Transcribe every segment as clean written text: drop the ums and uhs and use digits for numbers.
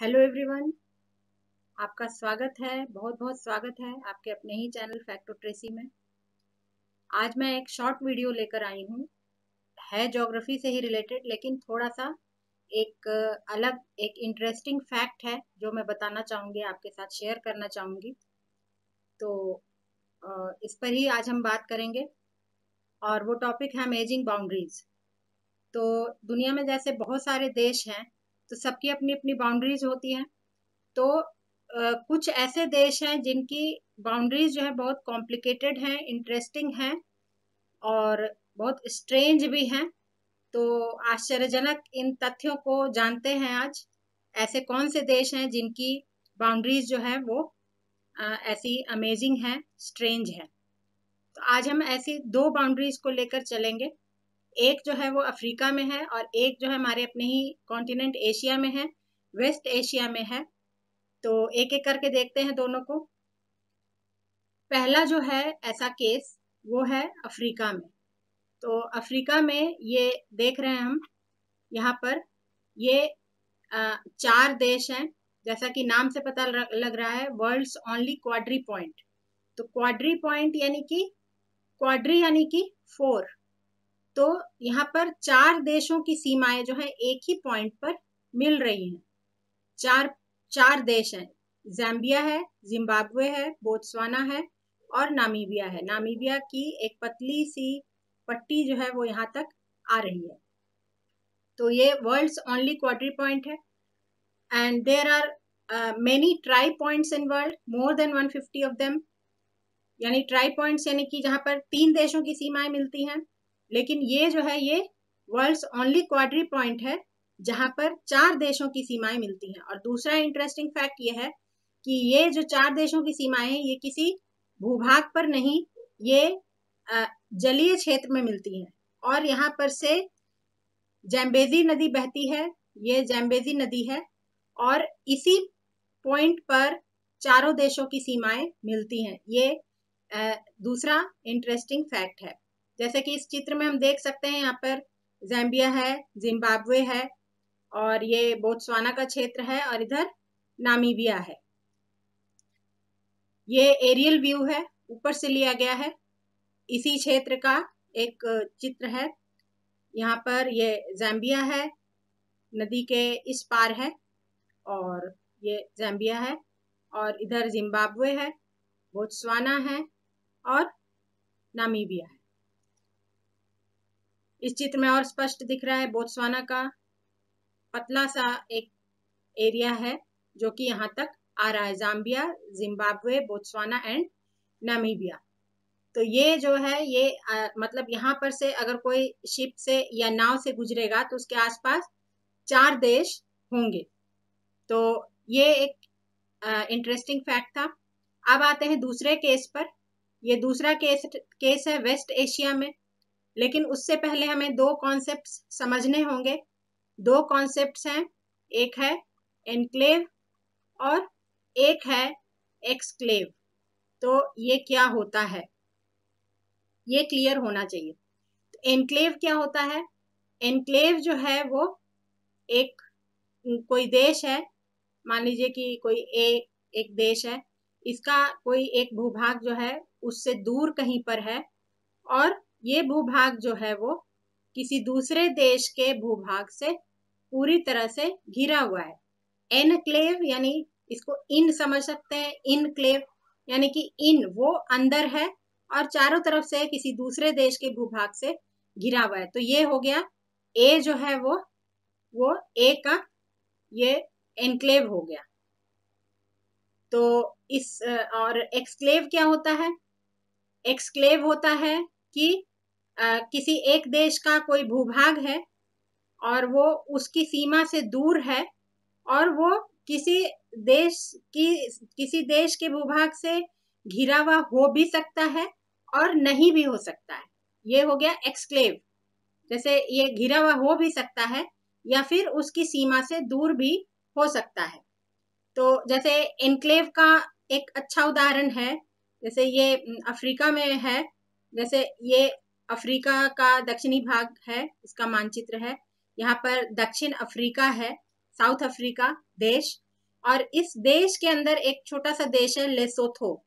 Hello everyone, आपका स्वागत है। बहुत बहुत स्वागत है आपके अपने ही चैनल फैक्टोट्रेसी में। आज मैं एक शॉर्ट वीडियो लेकर आई हूँ। है ज्योग्राफी से ही रिलेटेड, लेकिन थोड़ा सा एक अलग एक इंटरेस्टिंग फैक्ट है जो मैं बताना चाहूँगी, आपके साथ शेयर करना चाहूँगी। तो इस पर ही आज हम बात करेंगे और वो टॉपिक है अमेजिंग बाउंड्रीज। तो दुनिया में जैसे बहुत सारे देश हैं, तो सबकी अपनी अपनी बाउंड्रीज होती हैं। तो कुछ ऐसे देश हैं जिनकी बाउंड्रीज जो है बहुत कॉम्प्लिकेटेड हैं, इंटरेस्टिंग हैं और बहुत स्ट्रेंज भी हैं। तो आश्चर्यजनक इन तथ्यों को जानते हैं आज। ऐसे कौन से देश हैं जिनकी बाउंड्रीज जो है वो ऐसी अमेजिंग है, स्ट्रेंज है। तो आज हम ऐसी दो बाउंड्रीज को लेकर चलेंगे। एक जो है वो अफ्रीका में है और एक जो है हमारे अपने ही कॉन्टिनेंट एशिया में है, वेस्ट एशिया में है। तो एक एक करके देखते हैं दोनों को। पहला जो है ऐसा केस वो है अफ्रीका में। तो अफ्रीका में ये देख रहे हैं हम यहाँ पर, ये चार देश हैं। जैसा कि नाम से पता लग रहा है, वर्ल्ड्स ओनली क्वाड्री पॉइंट। तो क्वाड्री पॉइंट यानी कि क्वाड्री यानी कि 4। तो यहाँ पर चार देशों की सीमाएं जो है एक ही पॉइंट पर मिल रही हैं। चार देश हैं। ज़ाम्बिया है, जिम्बाब्वे है, बोत्सवाना है और नामीबिया है। नामीबिया की एक पतली सी पट्टी जो है वो यहाँ तक आ रही है। तो ये वर्ल्ड्स ओनली क्वाड्री पॉइंट है। And there are many tripoints in world, more than 150 of them. यानी ट्राई पॉइंट्स यानी कि जहाँ पर 3 देशों की सीमाएं मिलती हैं, लेकिन ये जो है ये वर्ल्ड्स ओनली क्वाड्री पॉइंट है जहां पर 4 देशों की सीमाएं मिलती हैं। और दूसरा इंटरेस्टिंग फैक्ट ये है कि ये जो 4 देशों की सीमाएं हैं ये किसी भूभाग पर नहीं, ये जलीय क्षेत्र में मिलती हैं। और यहाँ पर से जैम्बेजी नदी बहती है, ये जैम्बेजी नदी है और इसी पॉइंट पर चारों देशों की सीमाएं मिलती हैं। ये दूसरा इंटरेस्टिंग फैक्ट है। जैसे कि इस चित्र में हम देख सकते हैं, यहाँ पर ज़ाम्बिया है, जिम्बाब्वे है और ये बोत्सवाना का क्षेत्र है और इधर नामीबिया है। ये एरियल व्यू है, ऊपर से लिया गया है। इसी क्षेत्र का एक चित्र है। यहाँ पर ये ज़ाम्बिया है, नदी के इस पार है और ये ज़ाम्बिया है और इधर जिम्बाब्वे है, बोत्सवाना है और नामीबिया है। इस चित्र में और स्पष्ट दिख रहा है बोत्सवाना का पतला सा एक एरिया है जो कि यहाँ तक आ रहा है। Zambia, Zimbabwe, Botswana and Namibia. तो ये जो है ये मतलब यहाँ पर से अगर कोई शिप से या नाव से गुजरेगा तो उसके आसपास 4 देश होंगे। तो ये एक इंटरेस्टिंग फैक्ट था। अब आते हैं दूसरे केस पर। ये दूसरा केस है वेस्ट एशिया में। लेकिन उससे पहले हमें 2 कॉन्सेप्ट्स समझने होंगे। 2 कॉन्सेप्ट्स हैं, एक है एनक्लेव और एक है एक्सक्लेव। तो ये क्या होता है ये क्लियर होना चाहिए। तो एनक्लेव क्या होता है? एनक्लेव जो है वो एक कोई देश है, मान लीजिए कि कोई एक देश है, इसका कोई एक भूभाग जो है उससे दूर कहीं पर है और ये भूभाग जो है वो किसी दूसरे देश के भूभाग से पूरी तरह से घिरा हुआ है। एनक्लेव यानी इसको इन समझ सकते हैं, इनक्लेव यानी कि इन वो अंदर है और चारों तरफ से किसी दूसरे देश के भूभाग से घिरा हुआ है। तो ये हो गया ए जो है वो ए का ये एनक्लेव हो गया। तो इस और एक्सक्लेव क्या होता है? एक्सक्लेव होता है कि किसी एक देश का कोई भूभाग है और वो उसकी सीमा से दूर है और वो किसी देश के भूभाग से घिरा हुआ हो भी सकता है और नहीं भी हो सकता है। ये हो गया एक्सक्लेव। जैसे ये घिरा हुआ हो भी सकता है या फिर उसकी सीमा से दूर भी हो सकता है। तो जैसे एनक्लेव का एक अच्छा उदाहरण है, जैसे ये अफ्रीका में है। जैसे ये अफ्रीका का दक्षिणी भाग है, इसका मानचित्र है। यहाँ पर दक्षिण अफ्रीका है, साउथ अफ्रीका देश। और इस देश के अंदर एक छोटा सा देश है लेसोथो,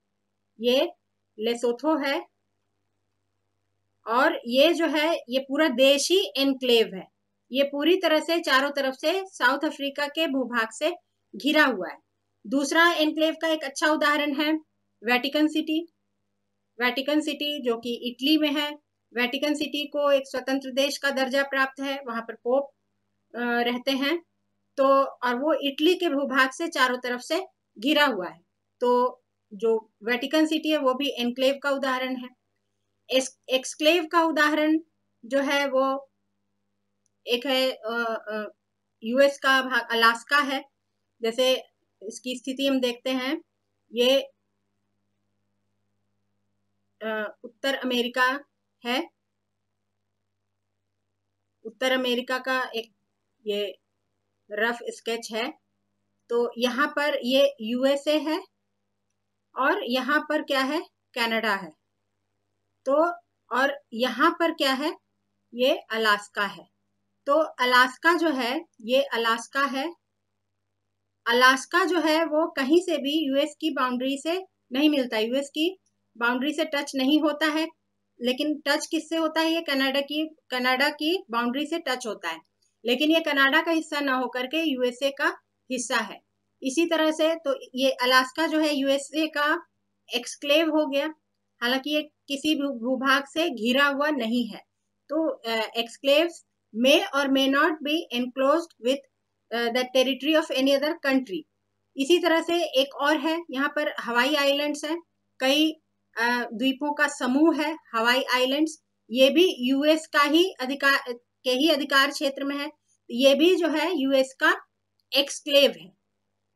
ये लेसोथो है, और ये जो है ये पूरा देश ही एनक्लेव है। ये पूरी तरह से चारों तरफ से साउथ अफ्रीका के भूभाग से घिरा हुआ है। दूसरा एनक्लेव का एक अच्छा उदाहरण है वेटिकन सिटी। वेटिकन सिटी जो कि इटली में है। वेटिकन सिटी को एक स्वतंत्र देश का दर्जा प्राप्त है, वहां पर पोप रहते हैं। तो और वो इटली के भूभाग से चारों तरफ से घिरा हुआ है। तो जो वेटिकन सिटी है वो भी एनक्लेव का उदाहरण है। एक्सक्लेव का उदाहरण जो है वो एक है यूएस का भाग अलास्का है। जैसे इसकी स्थिति हम देखते हैं, ये उत्तर अमेरिका है। उत्तर अमेरिका का एक ये रफ स्केच है। तो यहाँ पर ये यूएसए है और यहाँ पर क्या है, कनाडा है। तो और यहाँ पर क्या है, ये अलास्का है। तो अलास्का जो है ये अलास्का है। अलास्का जो है वो कहीं से भी यूएस की बाउंड्री से नहीं मिलता, यूएस की बाउंड्री से टच नहीं होता है। लेकिन टच किससे होता है, ये कनाडा की बाउंड्री से टच होता है। लेकिन ये कनाडा का हिस्सा ना होकर के यूएसए का हिस्सा है। इसी तरह से तो ये अलास्का जो है यूएसए का एक्सक्लेव हो गया, हालांकि ये किसी भी भूभाग से घिरा हुआ नहीं है। तो एक्सक्लेव्स may or may not be enclosed with the territory of any other country। इसी तरह से एक और है, यहाँ पर हवाई आइलैंड्स हैं, कई द्वीपों का समूह है हवाई आइलैंड्स। ये भी यूएस का ही अधिकार क्षेत्र में है। ये भी जो है यूएस का एक्सक्लेव है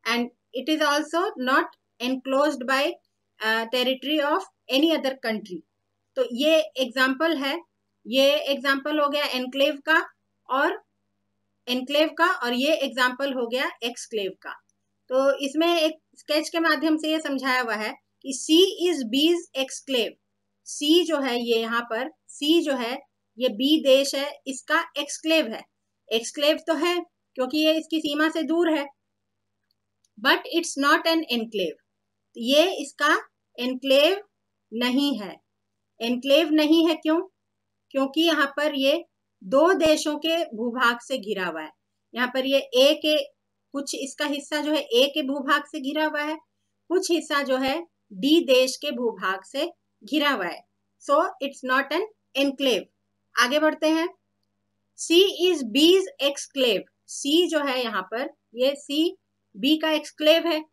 and it is also not enclosed bye territory of any other country. तो ये एग्जाम्पल है, ये एग्जाम्पल हो गया एनक्लेव का और ये एग्जाम्पल हो गया एक्सक्लेव का। तो इसमें एक स्केच के माध्यम से ये समझाया हुआ है कि सी इज बीज एक्सक्लेव। सी जो है ये यहाँ पर सी जो है ये बी देश है, इसका एक्सक्लेव है। एक्सक्लेव तो है क्योंकि ये इसकी सीमा से दूर है, but it's not an enclave. ये इसका एनक्लेव नहीं है। एनक्लेव नहीं है क्यों? क्योंकि यहाँ पर ये दो देशों के भूभाग से घिरा हुआ है। यहाँ पर ये ए के कुछ इसका हिस्सा जो है ए के भूभाग से घिरा हुआ है, कुछ हिस्सा जो है डी देश के भूभाग से घिरा हुआ है। So it's not an enclave. आगे बढ़ते हैं। सी इज बीज एक्सक्लेव। सी जो है यहाँ पर ये सी बी का एक्सक्लेव है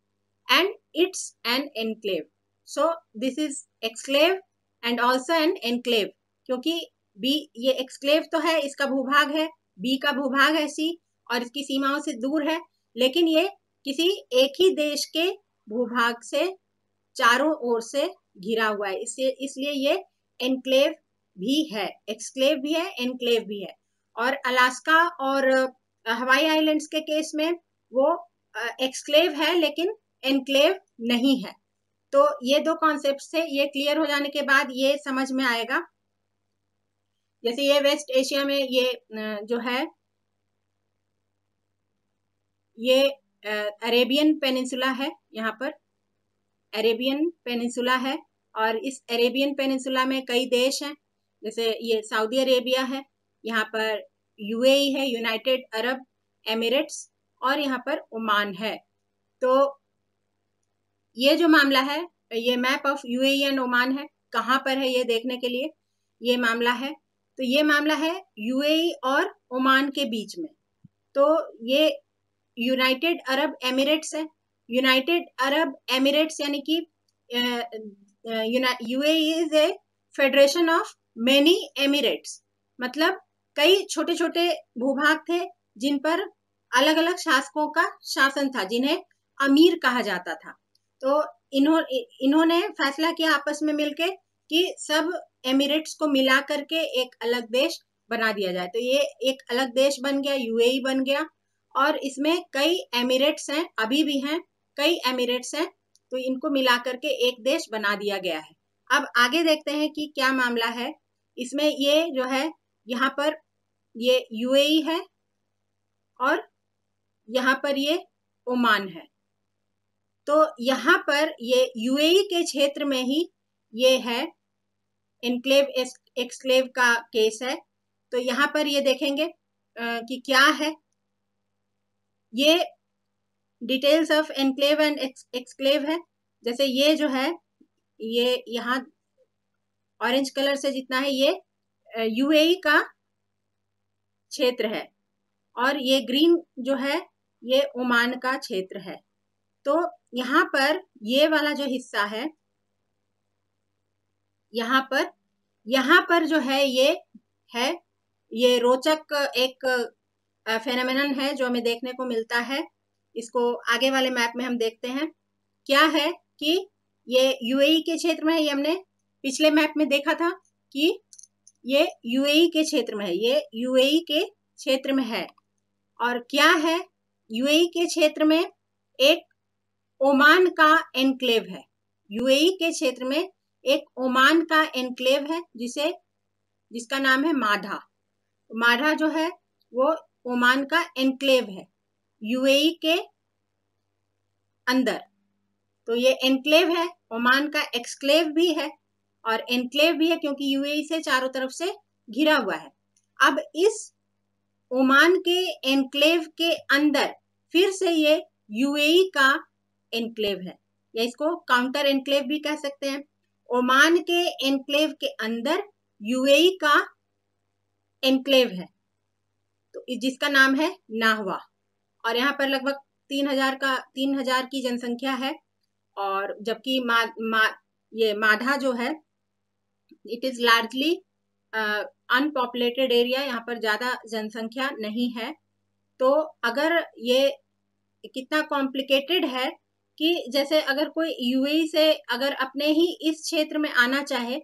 and it's an enclave. So this is exclave and also an enclave, क्योंकि बी ये एक्सक्लेव तो है, इसका भूभाग है, बी का भूभाग है सी और इसकी सीमाओं से दूर है, लेकिन ये किसी एक ही देश के भूभाग से चारों ओर से घिरा हुआ है। इसलिए ये एनक्लेव भी है, एक्सक्लेव भी है, एनक्लेव भी है। और अलास्का और हवाई आइलैंड्स के केस में वो एक्सक्लेव है लेकिन एनक्लेव नहीं है। तो ये दो कॉन्सेप्ट थे, ये क्लियर हो जाने के बाद ये समझ में आएगा। जैसे ये वेस्ट एशिया में ये जो है ये अरेबियन पेनिनसुला है, यहाँ पर अरेबियन पेनिनसुला है और इस अरेबियन पेनिनसुला में कई देश हैं। जैसे ये सऊदी अरेबिया है, यहाँ पर यूएई है, यूनाइटेड अरब एमिरेट्स, और यहाँ पर ओमान है। तो ये जो मामला है, ये map of UAE and Oman है, कहाँ पर है ये देखने के लिए ये मामला है। तो ये मामला है यूएई और ओमान के बीच में। तो ये यूनाइटेड अरब एमिरेट्स है। यूनाइटेड अरब एमिरेट्स यानी कि UAE is a federation of many Emirates, मतलब कई छोटे छोटे भूभाग थे जिन पर अलग अलग शासकों का शासन था, जिन्हें अमीर कहा जाता था। तो इन्होंने फैसला किया आपस में मिलके कि सब एमिरेट्स को मिला करके एक अलग देश बना दिया जाए। तो ये एक अलग देश बन गया, यूएई बन गया, और इसमें कई एमिरेट्स हैं, अभी भी हैं, कई एमिरेट्स हैं। तो इनको मिला करके एक देश बना दिया गया है। अब आगे देखते हैं कि क्या मामला है इसमें। ये जो है यहाँ पर ये यूएई है और यहाँ पर ये ओमान है। तो यहाँ पर ये यूएई के क्षेत्र में ही ये है, एनक्लेव एक्सक्लेव का केस है। तो यहाँ पर ये देखेंगे कि क्या है, ये details of enclave and exclave है। जैसे ये जो है, ये यहाँ ऑरेंज कलर से जितना है ये यूएई का क्षेत्र है, और ये ग्रीन जो है ये ओमान का क्षेत्र है। तो यहाँ पर ये वाला जो हिस्सा है, यहाँ पर जो है ये रोचक एक फेनोमेनन है जो हमें देखने को मिलता है। इसको आगे वाले मैप में हम देखते हैं। क्या है कि ये यूएई के क्षेत्र में है, ये हमने पिछले मैप में देखा था कि ये यूएई के क्षेत्र में है, ये यूएई के क्षेत्र में है। और क्या है, यूएई के क्षेत्र में एक ओमान का एनक्लेव है। यूएई के क्षेत्र में एक ओमान का एनक्लेव है जिसका नाम है माधा। माधा जो है वो ओमान का एनक्लेव है यूएई के अंदर। तो ये एनक्लेव है, ओमान का एक्सक्लेव भी है और एनक्लेव भी है, क्योंकि यूएई से चारों तरफ से घिरा हुआ है। अब इस ओमान के एनक्लेव के अंदर फिर से ये यूएई का एनक्लेव है, या इसको काउंटर एनक्लेव भी कह सकते हैं। ओमान के एनक्लेव के अंदर यूएई का एनक्लेव है, तो जिसका नाम है नाहवा। और यहाँ पर लगभग 3000 की जनसंख्या है। और जबकि ये माधा जो है, इट इज लार्जली अनपॉपुलेटेड एरिया, यहाँ पर ज्यादा जनसंख्या नहीं है। तो अगर ये कितना कॉम्प्लिकेटेड है कि जैसे अगर कोई यूएई से अगर अपने ही इस क्षेत्र में आना चाहे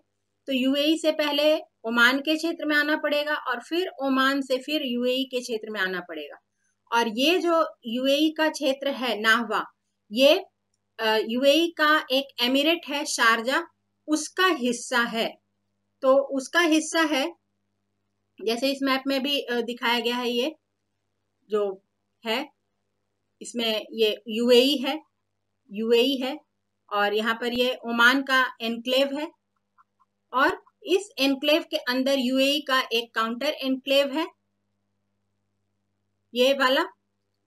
तो यूएई से पहले ओमान के क्षेत्र में आना पड़ेगा और फिर ओमान से फिर यूएई के क्षेत्र में आना पड़ेगा। और ये जो यूएई का क्षेत्र है नाहवा, ये यूएई का एक एमिरेट है शारजा, उसका हिस्सा है। तो उसका हिस्सा है, जैसे इस मैप में भी दिखाया गया है, ये जो है इसमें ये यूएई है और यहाँ पर ये ओमान का एनक्लेव है, और इस एनक्लेव के अंदर यूएई का एक काउंटर एनक्लेव है ये वाला,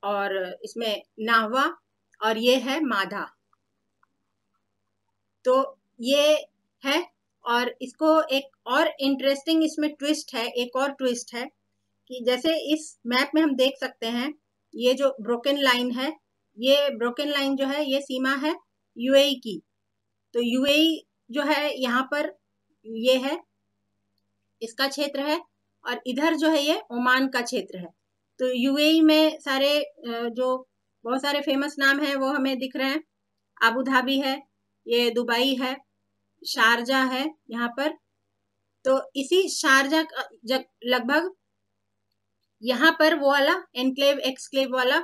और इसमें नाहवा और ये है माधा। तो ये है, और इसको एक और इंटरेस्टिंग इसमें ट्विस्ट है, एक और ट्विस्ट है कि जैसे इस मैप में हम देख सकते हैं, ये जो ब्रोकन लाइन है, ये ब्रोकन लाइन जो है ये सीमा है यूएई की। तो यूएई जो है यहाँ पर ये है, इसका क्षेत्र है, और इधर जो है ये ओमान का क्षेत्र है। तो यूएई में सारे जो बहुत सारे फेमस नाम हैं वो हमें दिख रहे हैं। अबू धाबी है, ये दुबई है, शारजा है यहाँ पर। तो इसी शारजा लगभग यहाँ पर वो वाला एनक्लेव एक्सक्लेव वाला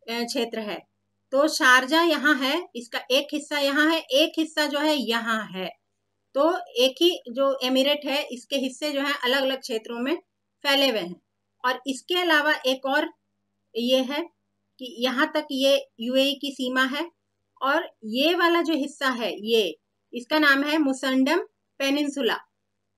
क्षेत्र है। तो शारजा यहाँ है, इसका एक हिस्सा यहाँ है, एक हिस्सा जो है यहाँ है। तो एक ही जो एमिरेट है, इसके हिस्से जो है अलग अलग क्षेत्रों में फैले हुए हैं। और इसके अलावा एक और ये है कि यहाँ तक ये यूएई की सीमा है, और ये वाला जो हिस्सा है ये, इसका नाम है मुसंडम पेनिनसुला।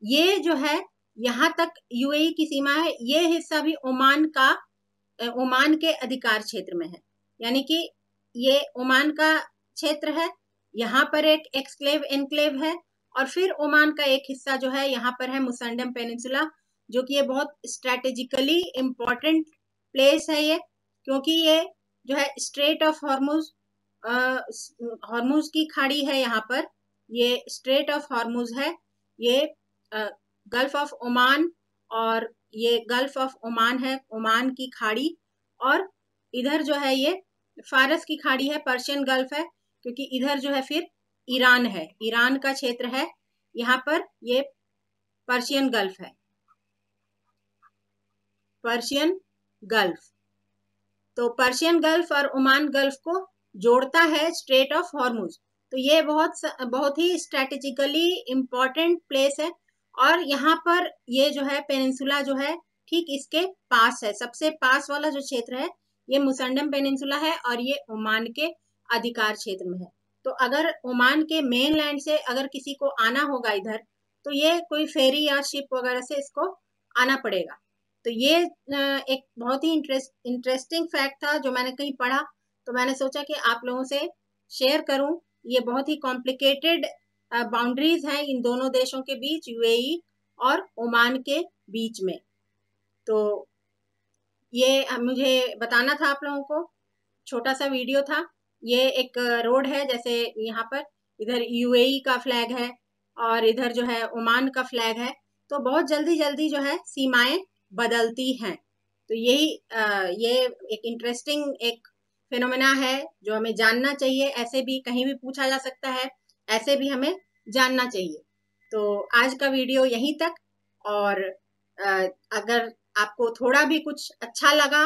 ये जो है यहाँ तक यूएई की सीमा है, ये हिस्सा भी ओमान के अधिकार क्षेत्र में है, यानी कि ये ओमान का क्षेत्र है। यहाँ पर एक एक्सक्लेव एनक्लेव है, और फिर ओमान का एक हिस्सा जो है यहाँ पर है मुसंडम पेनिनसुला, जो कि ये बहुत स्ट्रैटेजिकली इम्पोर्टेंट प्लेस है ये, क्योंकि ये जो है स्ट्रेट ऑफ हॉर्मुज की खाड़ी है यहाँ पर, ये स्ट्रेट ऑफ हॉर्मुज है, ये गल्फ ऑफ ओमान, और ये गल्फ ऑफ ओमान है, ओमान की खाड़ी। और इधर जो है ये फारस की खाड़ी है, पर्शियन गल्फ है, क्योंकि इधर जो है फिर ईरान है, ईरान का क्षेत्र है, यहाँ पर ये पर्शियन गल्फ है, पर्शियन गल्फ। तो पर्शियन गल्फ और ओमान गल्फ को जोड़ता है स्ट्रेट ऑफ हॉर्मुज। तो ये बहुत ही स्ट्रैटेजिकली इम्पोर्टेंट प्लेस है, और यहाँ पर ये जो है पेनिनसुला जो है ठीक इसके पास है, सबसे पास वाला जो क्षेत्र है ये मुसंडम पेनिनसुला है, और ये ओमान के अधिकार क्षेत्र में है। तो अगर ओमान के मेन लैंड से अगर किसी को आना होगा इधर, तो ये कोई फेरी या शिप वगैरह से इसको आना पड़ेगा। तो ये एक बहुत ही इंटरेस्टिंग फैक्ट था जो मैंने कहीं पढ़ा, तो मैंने सोचा कि आप लोगों से शेयर करूं। ये बहुत ही कॉम्प्लिकेटेड बाउंड्रीज हैं इन दोनों देशों के बीच, यूएई और ओमान के बीच में। तो ये मुझे बताना था आप लोगों को, छोटा सा वीडियो था। ये एक रोड है, जैसे यहाँ पर इधर यूएई का फ्लैग है और इधर जो है ओमान का फ्लैग है, तो बहुत जल्दी जल्दी जो है सीमाएं बदलती हैं। तो यही ये एक इंटरेस्टिंग एक फिनोमेना है जो हमें जानना चाहिए। ऐसे भी कहीं भी पूछा जा सकता है, ऐसे भी हमें जानना चाहिए। तो आज का वीडियो यहीं तक, और अगर आपको थोड़ा भी कुछ अच्छा लगा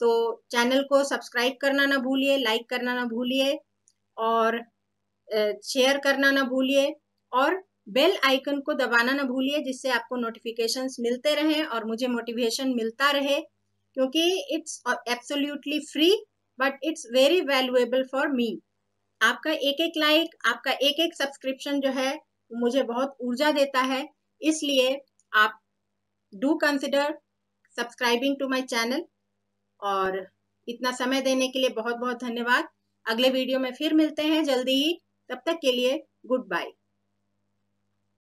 तो चैनल को सब्सक्राइब करना ना भूलिए, लाइक करना ना भूलिए, और शेयर करना ना भूलिए, और बेल आइकन को दबाना ना भूलिए, जिससे आपको नोटिफिकेशंस मिलते रहें और मुझे मोटिवेशन मिलता रहे, क्योंकि it's absolutely free but it's very valuable for me. आपका एक एक लाइक, आपका एक एक सब्सक्रिप्शन जो है मुझे बहुत ऊर्जा देता है। इसलिए आप do consider subscribing to my channel. और इतना समय देने के लिए बहुत बहुत धन्यवाद। अगले वीडियो में फिर मिलते हैं जल्दी ही, तब तक के लिए गुड बाय।